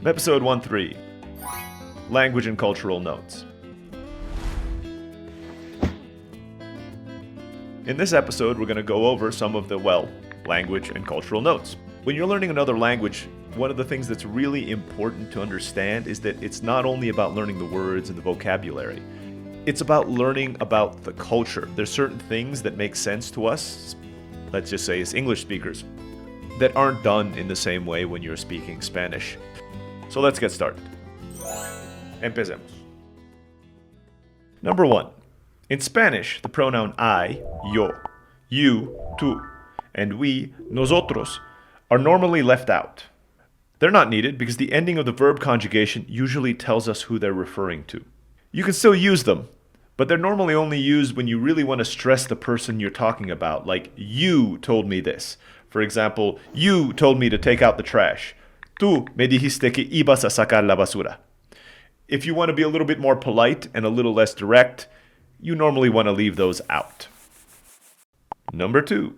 Episode 1-3, Language and Cultural Notes. In this episode, we're going to go over some of the, language and cultural notes. When you're learning another language, one of the things that's really important to understand is that it's not only about learning the words and the vocabulary. It's about learning about the culture. There's certain things that make sense to us, let's just say as English speakers, that aren't done in the same way when you're speaking Spanish. So let's get started. Empecemos. Number 1. In Spanish, the pronoun I, yo, you, tú, and we, nosotros, are normally left out. They're not needed because the ending of the verb conjugation usually tells us who they're referring to. You can still use them, but they're normally only used when you really want to stress the person you're talking about, like you told me this. For example, you told me to take out the trash. Tú me dijiste que ibas a sacar la basura. If you want to be a little bit more polite and a little less direct, you normally want to leave those out. Number 2.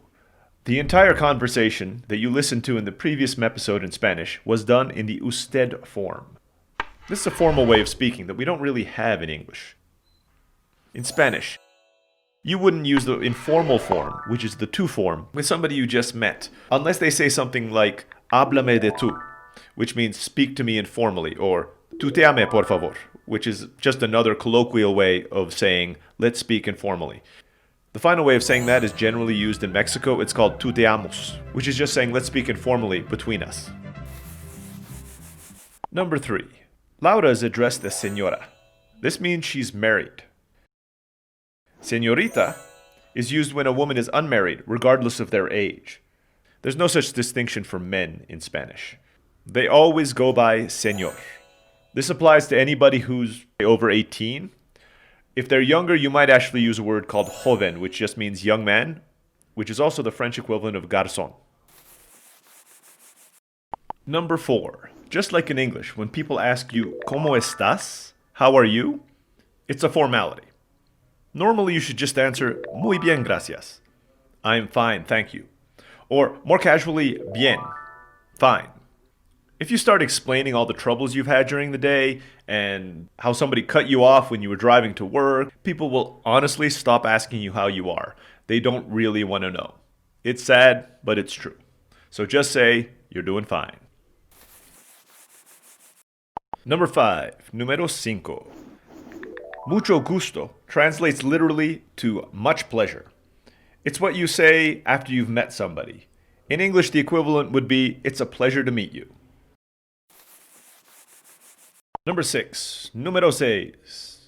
The entire conversation that you listened to in the previous episode in Spanish was done in the usted form. This is a formal way of speaking that we don't really have in English. In Spanish, you wouldn't use the informal form, which is the tú form, with somebody you just met, unless they say something like háblame de tú, which means speak to me informally, or tuteame por favor, which is just another colloquial way of saying let's speak informally. The final way of saying that is generally used in Mexico. It's called tuteamos, which is just saying let's speak informally between us. Number 3. Laura is addressed as señora. This means she's married. Señorita is used when a woman is unmarried, regardless of their age. There's no such distinction for men in Spanish. They always go by señor. This applies to anybody who's over 18. If they're younger, you might actually use a word called joven, which just means young man, which is also the French equivalent of garçon. Number 4. Just like in English, when people ask you, ¿Cómo estás? How are you? It's a formality. Normally, you should just answer, muy bien, gracias. I'm fine, thank you. Or more casually, bien, fine. If you start explaining all the troubles you've had during the day and how somebody cut you off when you were driving to work, people will honestly stop asking you how you are. They don't really want to know. It's sad, but it's true. So just say, you're doing fine. Number 5, número 5. Mucho gusto translates literally to much pleasure. It's what you say after you've met somebody. In English, the equivalent would be, it's a pleasure to meet you. Number 6, número 6.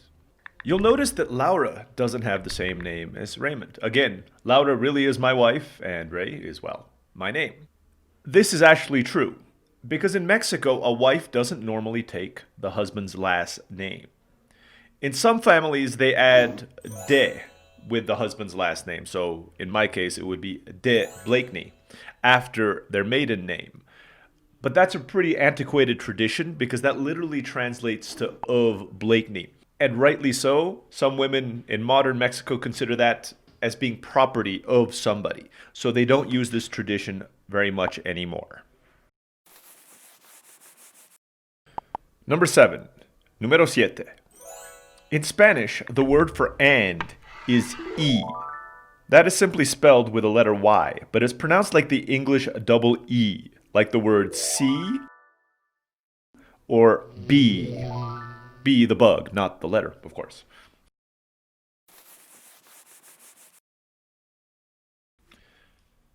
You'll notice that Laura doesn't have the same name as Raymond. Again, Laura really is my wife, and Ray is, my name. This is actually true, because in Mexico, a wife doesn't normally take the husband's last name. In some families, they add de with the husband's last name. So in my case, it would be de Blakeney after their maiden name. But that's a pretty antiquated tradition because that literally translates to of Blakeney. And rightly so, some women in modern Mexico consider that as being property of somebody. So they don't use this tradition very much anymore. Number 7, número 7. In Spanish, the word for and is y. That is simply spelled with a letter Y, but it's pronounced like the English double E, like the word see or bee. Bee the bug, not the letter, of course.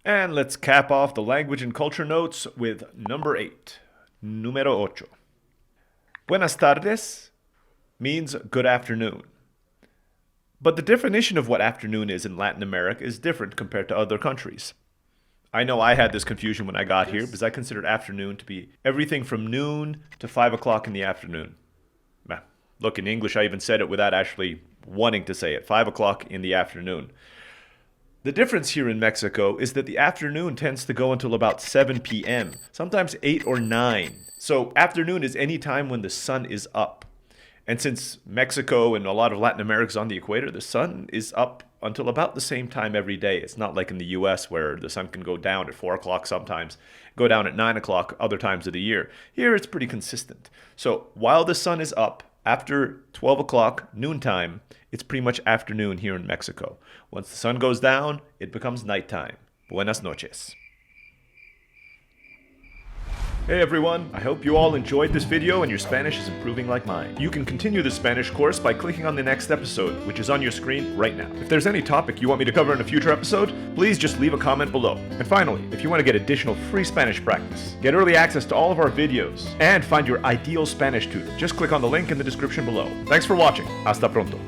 And let's cap off the language and culture notes with number 8, número 8. Buenas tardes means good afternoon. But the definition of what afternoon is in Latin America is different compared to other countries. I know I had this confusion when I got here because I considered afternoon to be everything from noon to 5 o'clock in the afternoon. Look, in English, I even said it without actually wanting to say it, 5 o'clock in the afternoon. The difference here in Mexico is that the afternoon tends to go until about 7 p.m., sometimes 8 or 9. So afternoon is any time when the sun is up. And since Mexico and a lot of Latin America is on the equator, the sun is up until about the same time every day. It's not like in the US where the sun can go down at 4 o'clock sometimes, go down at 9 o'clock other times of the year. Here it's pretty consistent. So while the sun is up, after 12 o'clock noontime, it's pretty much afternoon here in Mexico. Once the sun goes down, it becomes nighttime. Buenas noches. Hey everyone, I hope you all enjoyed this video and your Spanish is improving like mine. You can continue the Spanish course by clicking on the next episode, which is on your screen right now. If there's any topic you want me to cover in a future episode, please just leave a comment below. And finally, if you want to get additional free Spanish practice, get early access to all of our videos, and find your ideal Spanish tutor, just click on the link in the description below. Thanks for watching. Hasta pronto.